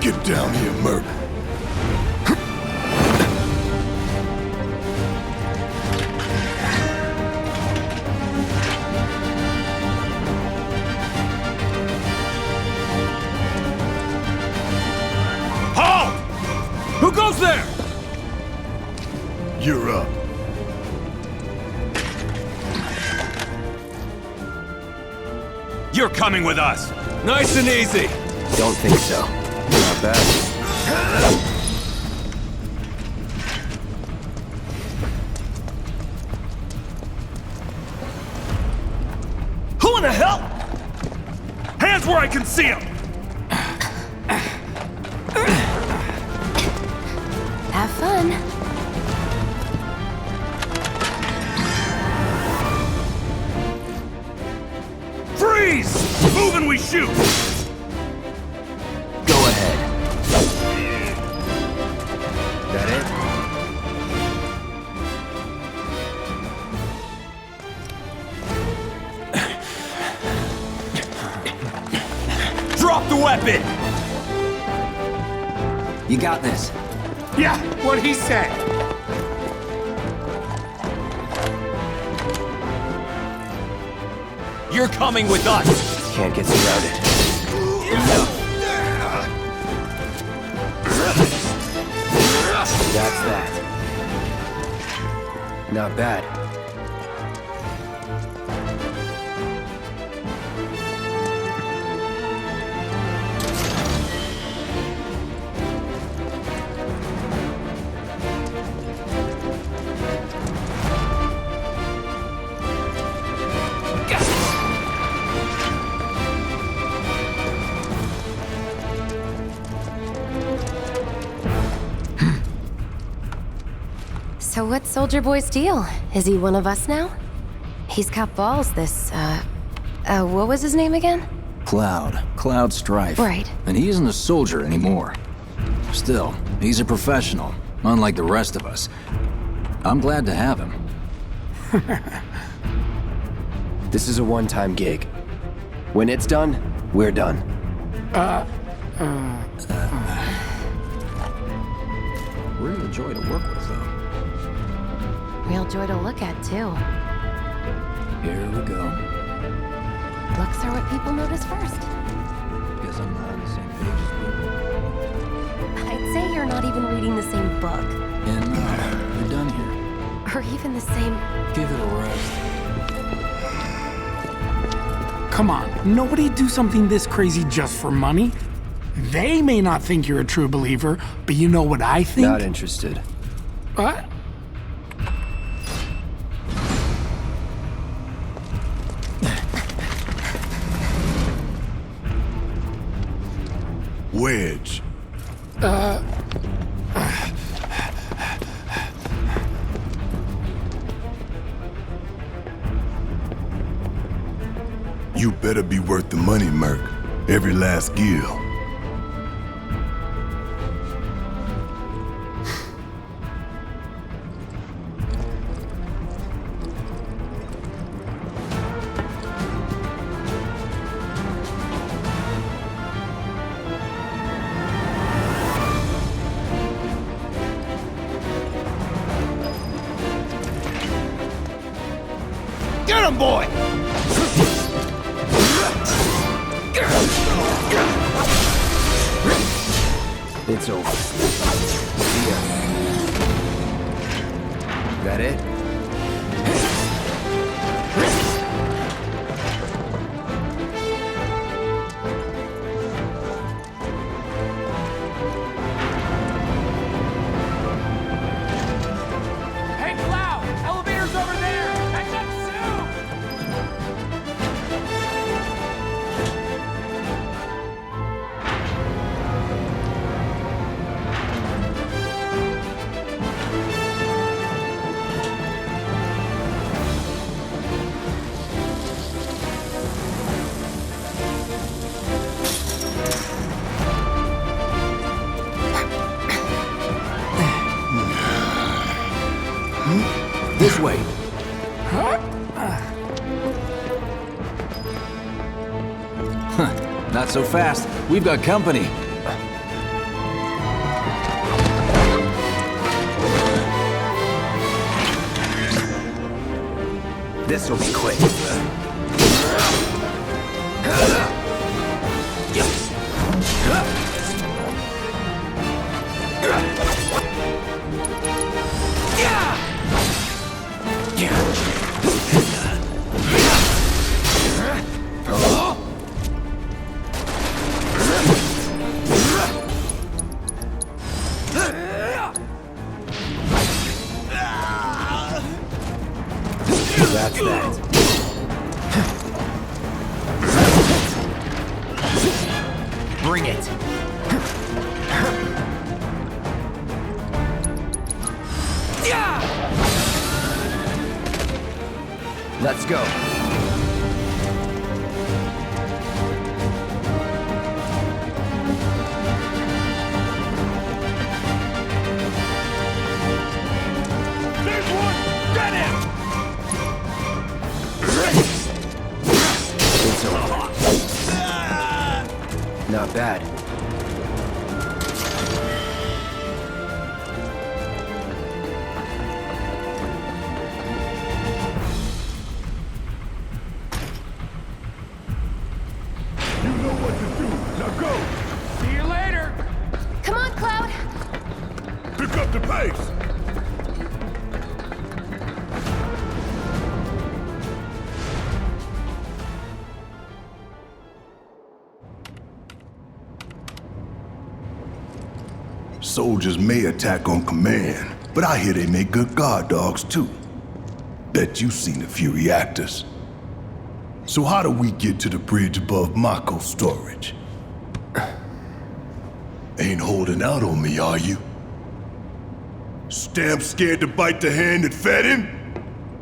Get down here, Merc. Halt! Who goes there? You're up. You're coming with us. Nice and easy. Don't think so. Not bad. Who in the hell? Hands where I can see them. Have fun. Freeze! Move and we shoot. Go ahead. That it? Drop the weapon! You got this. Yeah, what he said. You're coming with us! Can't get surrounded. That's that. Not bad. So what's Soldier Boy's deal? Is he one of us now? He's got balls, this, what was his name again? Cloud Strife. Right. And he isn't a soldier anymore. Still, he's a professional, unlike the rest of us. I'm glad to have him. This is a one-time gig. When it's done, we're done. Real joy to work with, though. Real joy to look at, too. Here we go. Looks are what people notice first. Guess I'm not on the same page as people. I'd say you're not even reading the same book. And we're done here. Or even the same... Give it a rest. Come on, nobody do something this crazy just for money. They may not think you're a true believer, but you know what I think? Not interested. What? Wedge. You better be worth the money, Merc. Every last gill. Get him, boy! It's over. See ya. That it? Hey, Cloud! Elevator's over there! Catch up soon! This way. Not so fast. We've got company. This'll be quick. That's that. Bring it. Let's go. There's one! Get him! It's over. Not bad. You know what to do. Now go. See you later. Come on, Cloud. Pick up the pace. Soldiers may attack on command, but I hear they make good guard dogs too. Bet you've seen a few reactors. So how do we get to the bridge above Mako storage? Ain't holding out on me, are you? Stamp scared to bite the hand that fed him?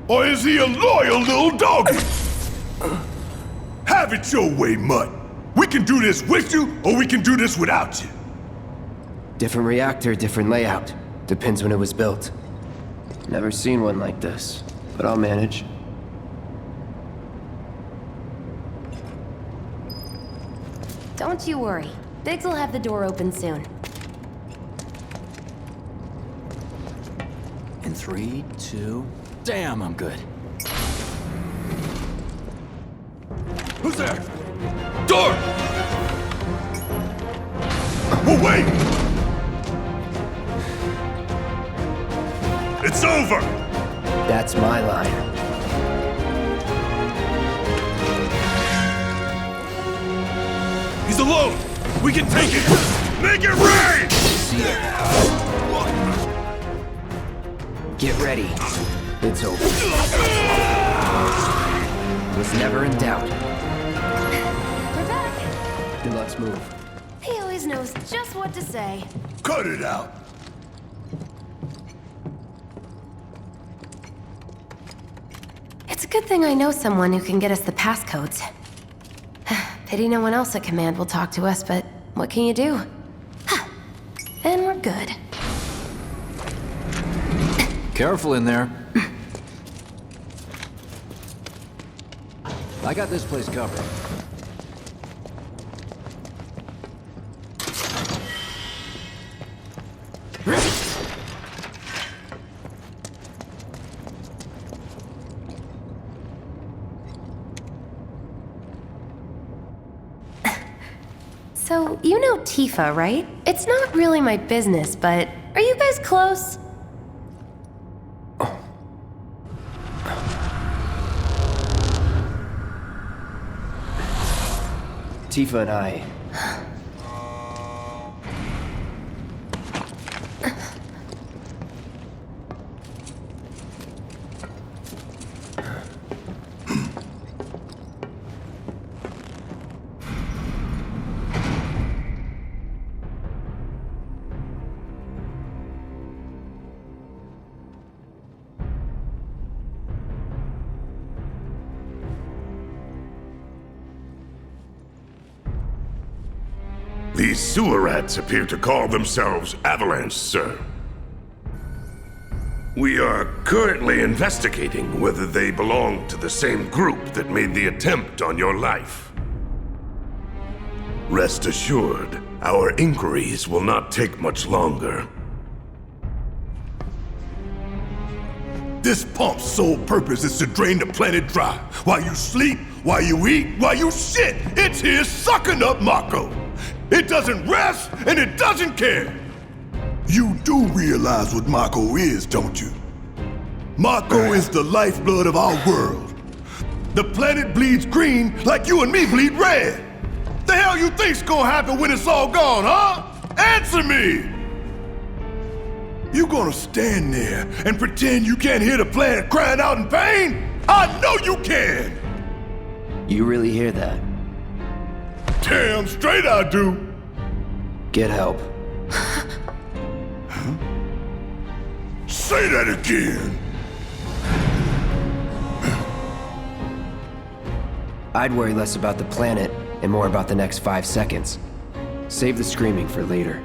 Or is he a loyal little doggy? Have it your way, Mutt. We can do this with you, or we can do this without you. Different reactor, different layout. Depends when it was built. Never seen one like this, but I'll manage. Don't you worry. Biggs will have the door open soon. In 3, 2... Damn, I'm good. Who's there? Door! Oh, wait! It's over! That's my line. He's alone! We can take it! Make it rain! See ya. Get ready. It's over. Was never in doubt. We're back. Deluxe move. He always knows just what to say. Cut it out! It's a good thing I know someone who can get us the passcodes. Pity no one else at command will talk to us, but what can you do? And we're good. Careful in there. I got this place covered. So, you know Tifa, right? It's not really my business, but are you guys close? Tifa and I... These sewer rats appear to call themselves Avalanche, sir. We are currently investigating whether they belong to the same group that made the attempt on your life. Rest assured, our inquiries will not take much longer. This pump's sole purpose is to drain the planet dry. While you sleep, while you eat, while you shit, it's here sucking up Mako. It doesn't rest, and it doesn't care. You do realize what Mako is, don't you? Mako is the lifeblood of our world. The planet bleeds green like you and me bleed red. The hell you think's gonna happen when it's all gone, huh? Answer me! You gonna stand there and pretend you can't hear the planet crying out in pain? I know you can! You really hear that? Damn straight I do! Get help. Huh? Say that again! I'd worry less about the planet and more about the next 5 seconds. Save the screaming for later.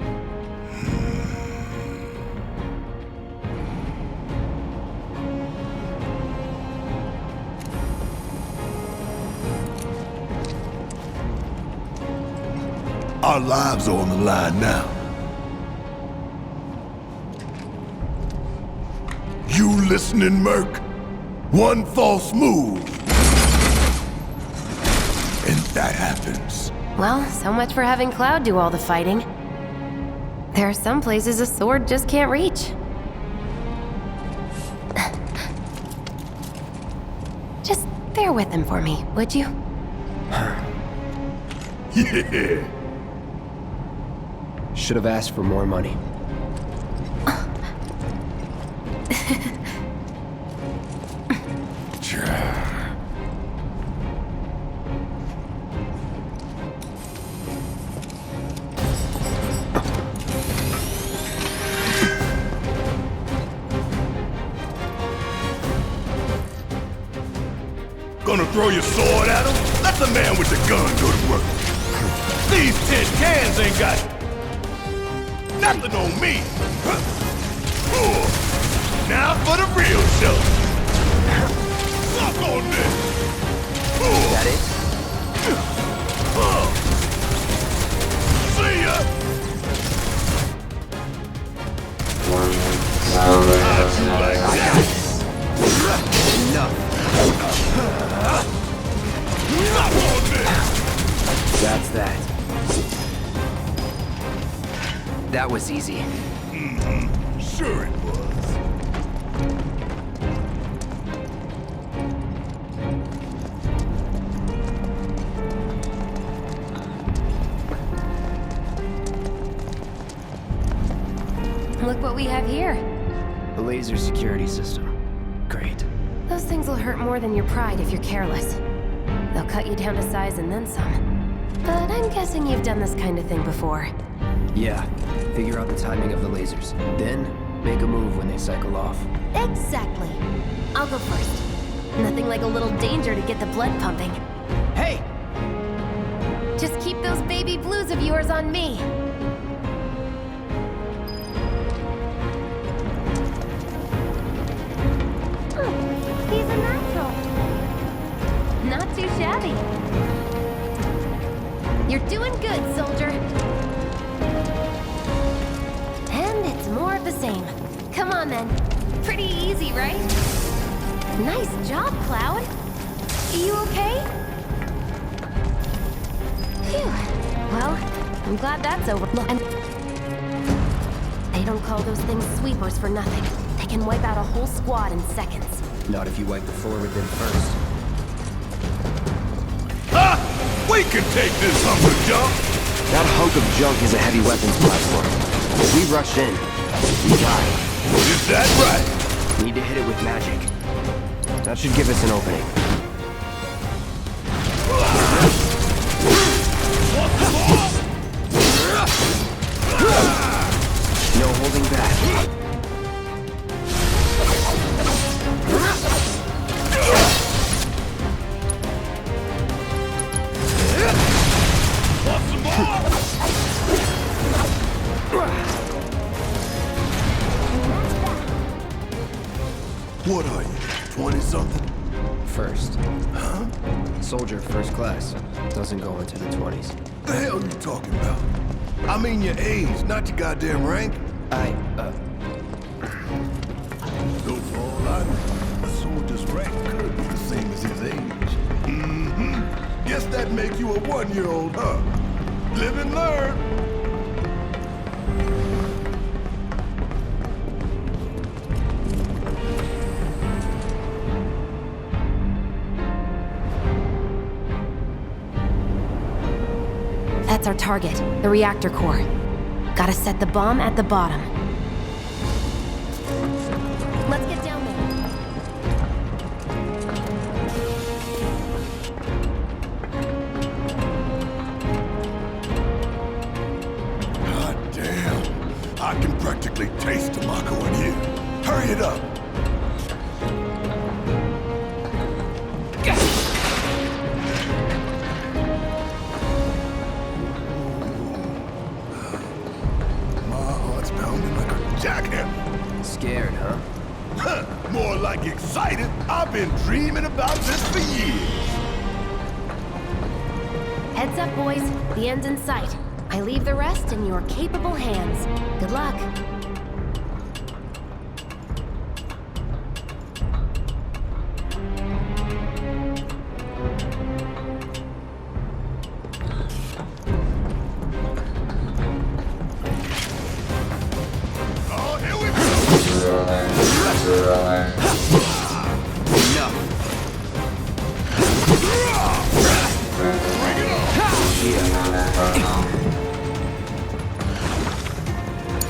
Our lives are on the line now. You listening, Merc? One false move, and that happens. Well, so much for having Cloud do all the fighting. There are some places a sword just can't reach. Just bear with him for me, would you? Yeah. Should have asked for more money. Gonna throw your sword at him? Let the man with the gun go to work. These tin cans ain't got nothing on me. Now for the real show. Suck on this. That it? See ya. Enough. Suck on this. That's that. That was easy. Mm-hmm. Sure it was. Look what we have here. A laser security system. Great. Those things will hurt more than your pride if you're careless. They'll cut you down to size and then some. But I'm guessing you've done this kind of thing before. Yeah. Figure out the timing of the lasers. Then, make a move when they cycle off. Exactly. I'll go first. Nothing like a little danger to get the blood pumping. Hey! Just keep those baby blues of yours on me. He's a natural. Not too shabby. You're doing good, soldier. And it's more of the same. Come on, then. Pretty easy, right? Nice job, Cloud. You okay? Phew. Well, I'm glad that's over. Look, they don't call those things sweepers for nothing. They can wipe out a whole squad in seconds. Not if you wipe the floor with them first. Ha! We can take this hunk of junk! That hunk of junk is a heavy weapons platform. If we rush in, we die. Is that right? Need to hit it with magic. That should give us an opening. No holding back. What are you, 20-something? First. Huh? Soldier first class. Doesn't go into the 20s. The hell are you talking about? I mean your age, not your goddamn rank. So fall about it, a soldier's rank could be the same as his age. Mm-hmm. Guess that make you a 1-year-old, huh? Live and learn. That's our target, the reactor core. Gotta set the bomb at the bottom. Let's get down there. God damn. I can practically taste tobacco in here. Hurry it up. Scared, huh? More like excited. I've been dreaming about this for years. Heads up, boys. The end's in sight. I leave the rest in your capable hands. Good luck.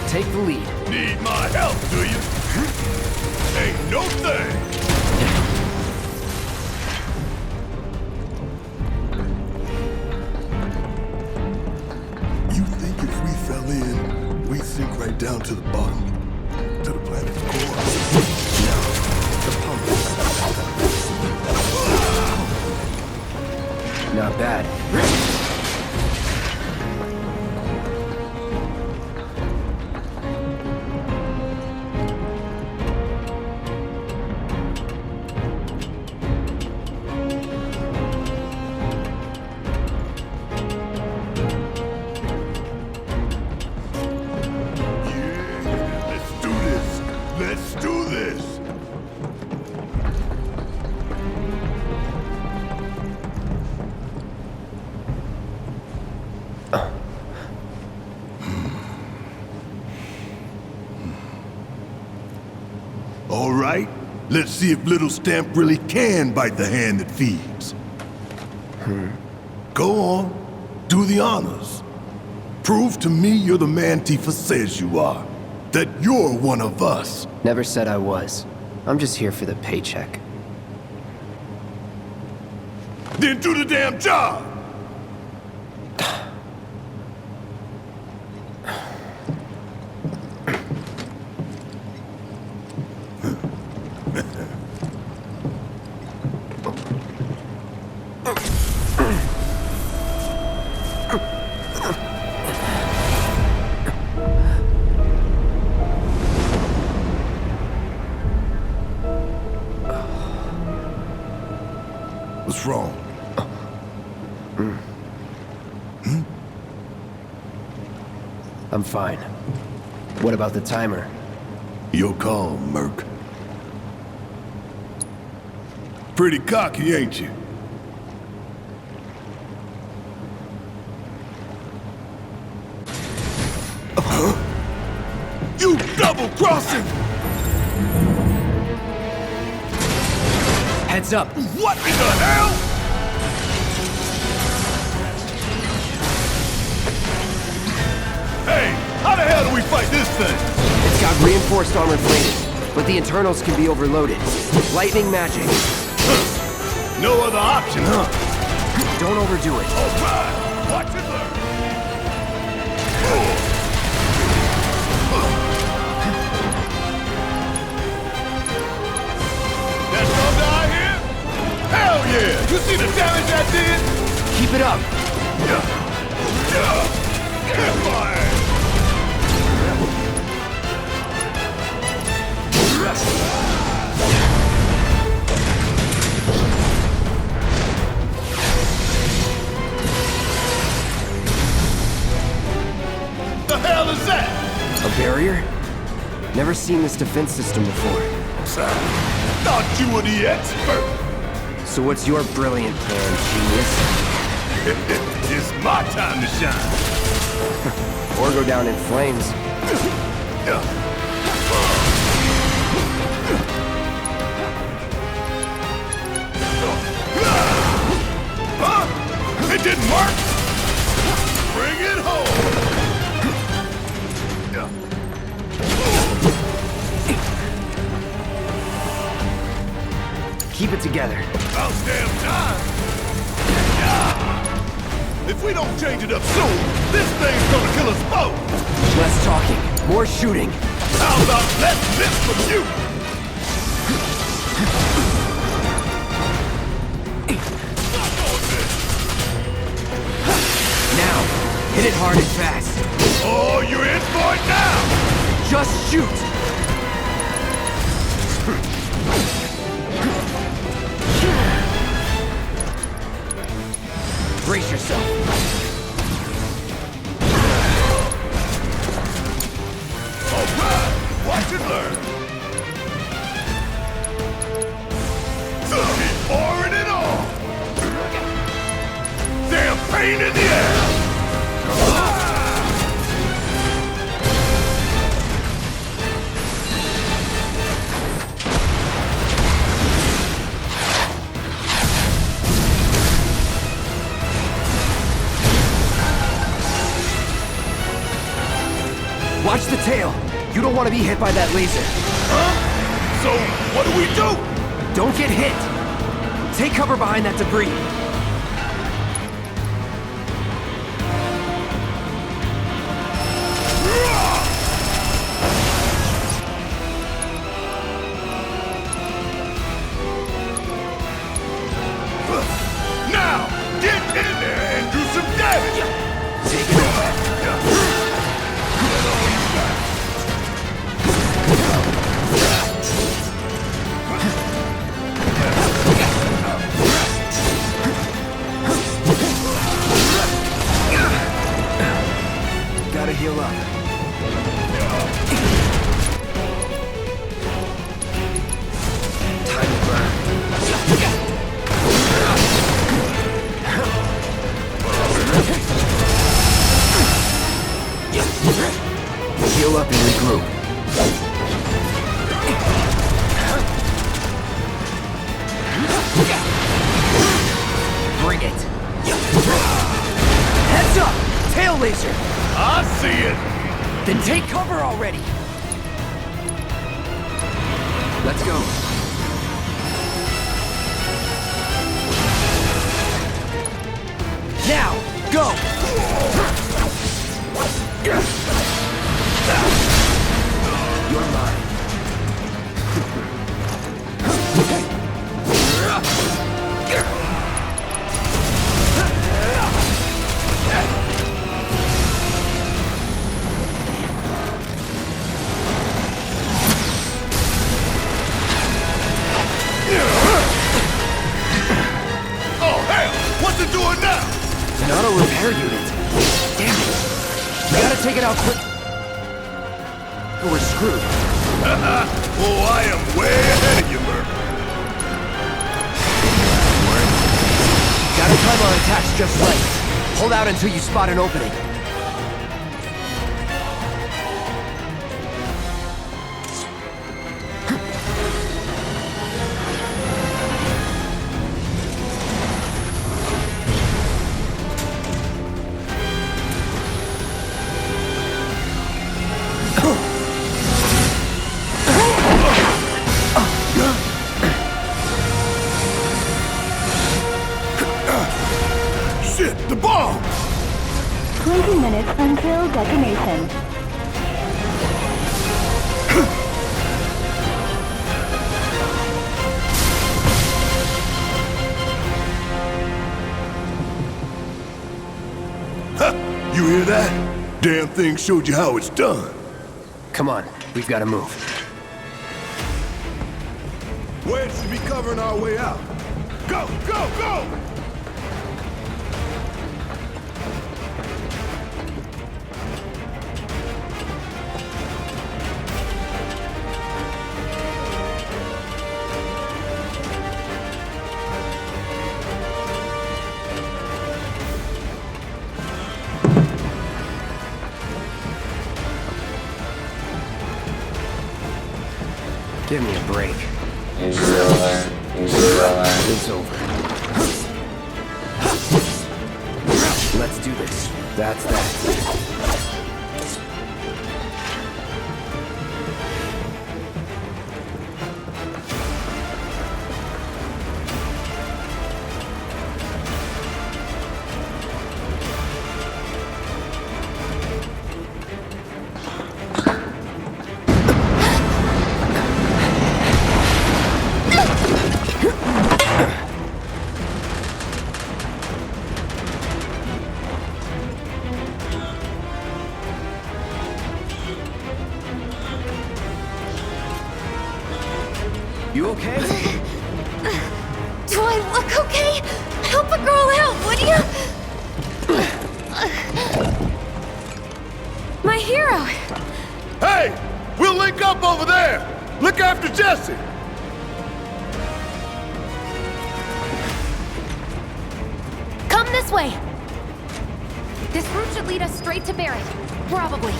Take the lead. Need my help, do you? Ain't no thing. You think if we fell in, we'd sink right down to the bottom? To the planet's core? No. The pump. Not bad. Let's do this! All right, let's see if Little Stamp really can bite the hand that feeds. Go on, do the honors. Prove to me you're the man Tifa says you are. That you're one of us. Never said I was. I'm just here for the paycheck. Then do the damn job! What's wrong? I'm fine. What about the timer? Your call, Merc. Pretty cocky, ain't you? You double-crossing! Heads up! What in the hell? Hey, how the hell do we fight this thing? It's got reinforced armor plating, but the internals can be overloaded. Lightning magic. No other option, huh? Don't overdo it. All right, watch and learn. That thunder I hear? Hell yeah! You see the damage I did? Keep it up. Get fired! A barrier? Never seen this defense system before. outside. Thought you were the expert. So what's your brilliant plan, genius? It's my time to shine. Or go down in flames. Huh? It didn't work. Bring it home. Keep it together. About damn time. If we don't change it up soon, this thing's gonna kill us both. Less talking, more shooting. How about less miss from you? Now, hit it hard and fast. Oh, you're in for it now! Just shoot! Brace yourself. All right, watch and learn. Keep pouring it on. Damn pain in the ass. Watch the tail. You don't want to be hit by that laser. Huh? So, what do we do? Don't get hit. Take cover behind that debris. Now, get in there and do some damage. Take it over. Gotta heal up. Time to burn. Heal up and regroup. Bring it. Heads up! Tail laser! I see it. Then take cover already! Let's go. Now, go! You're mine. Oh, hell! What's it doing now? An auto repair unit. Damn it. We gotta take it out quick. Or we're screwed. Oh, I am way ahead of you, Merc. Gotta time our attacks just right. Hold out until you spot an opening. Shit, the bomb! 20 minutes until detonation. Huh, you hear that? Damn thing showed you how it's done. Come on, we've gotta move. Wedge should be covering our way out. Go, go, go! Give me a break. It's over. Let's do this. That's that. You okay? Do I look okay? Help a girl out, would you? My hero! Hey! We'll link up over there! Look after Jesse! Come this way! This route should lead us straight to Barrett. Probably.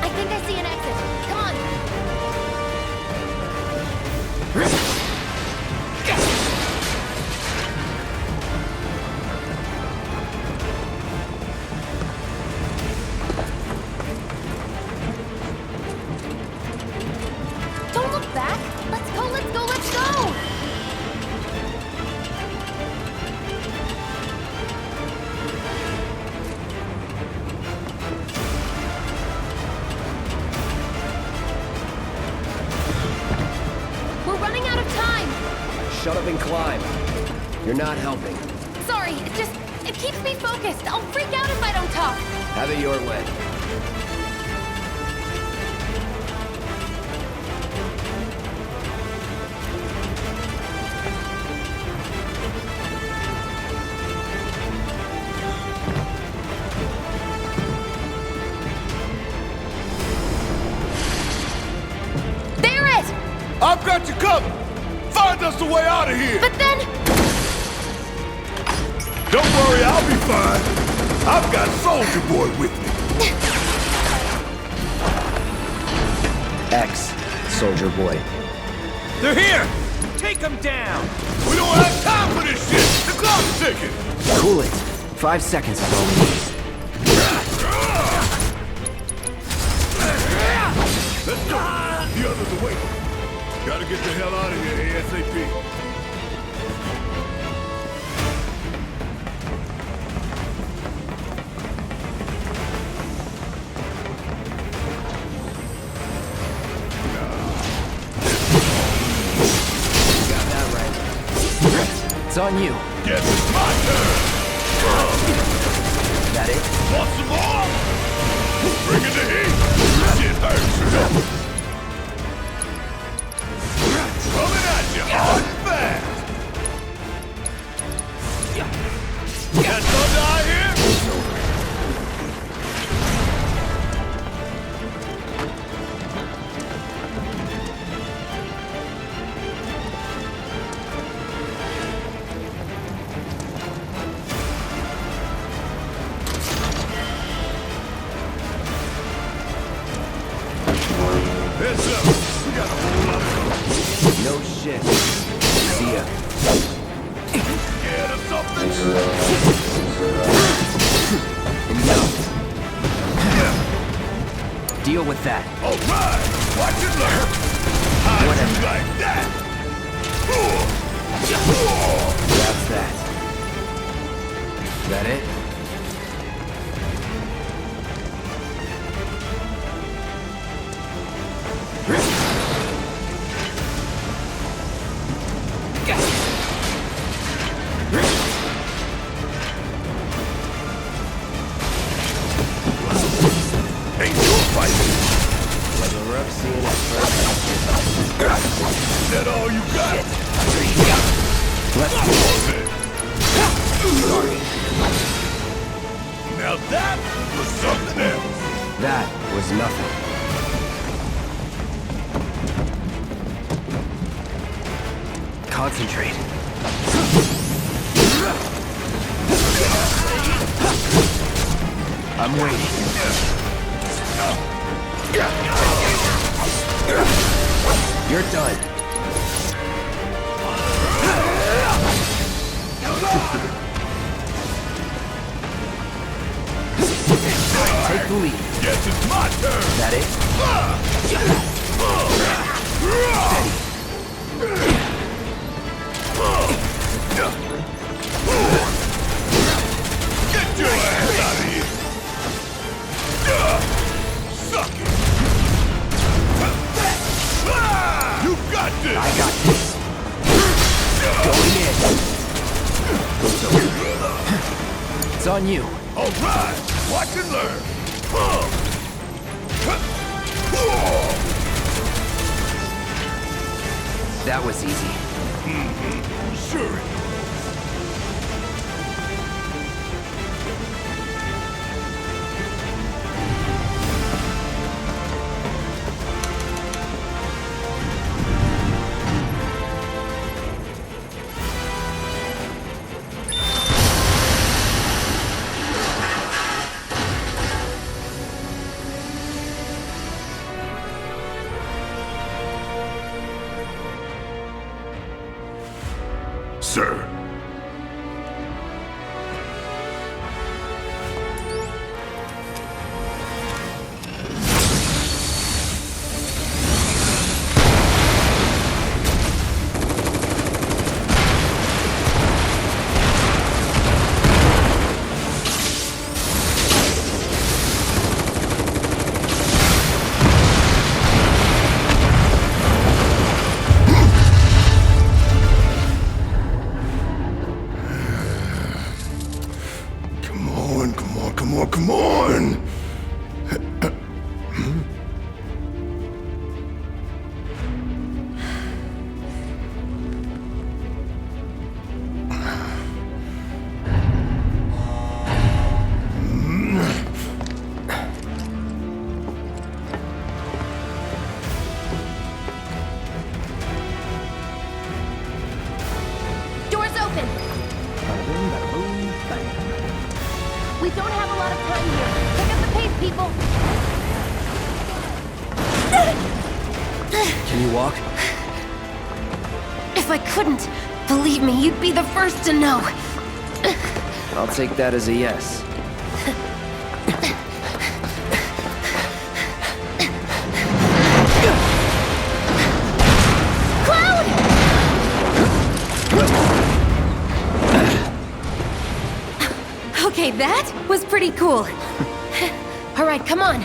I think I see an exit. Come on! Don't look back! Let's go, let's go, let's go! We're running out of time! Shut up and climb. You're not helping. Sorry, it keeps me focused. I'll freak out if I don't talk. Have it your way. Barrett! I've got you covered! Find us a way out of here! But then... Don't worry, I'll be fine. I've got Soldier Boy with me. X, Soldier Boy. They're here! Take them down! We don't have time for this shit! The clock's ticking! Cool it. 5 seconds is all we need. Let's go! The others are waiting. Gotta get the hell out of here ASAP. Got that right. It's on you. Guess it's my turn! That it? Want some more? Bring it to heat! Shit hurts, you know. Coming at you hard and fast! Got thunder out here? Heads up! We got a whole lot of them. No shit. See ya. Scared of something? Enough. Deal with that. All right! Watch it learn! How'd Whatever. you like that? That's that. That it? Ain't your fight! Like a rough scene at first. Is that all you got? Let's Come do on, then. Sorry. Now that was something else. That was nothing. Concentrate. I'm waiting. You're done. Take the lead. Guess it's my turn. Is that it? Get your ass out of here. Suck it. You got this. I got this. Going in. It's on you. All right. Watch and learn. That was easy. Sure. Sir. Come on! Doors open! We don't have a lot of time here. Pick up the pace, people! Can you walk? If I couldn't, believe me, you'd be the first to know. I'll take that as a yes. Cloud! Okay, that was pretty cool. All right, come on.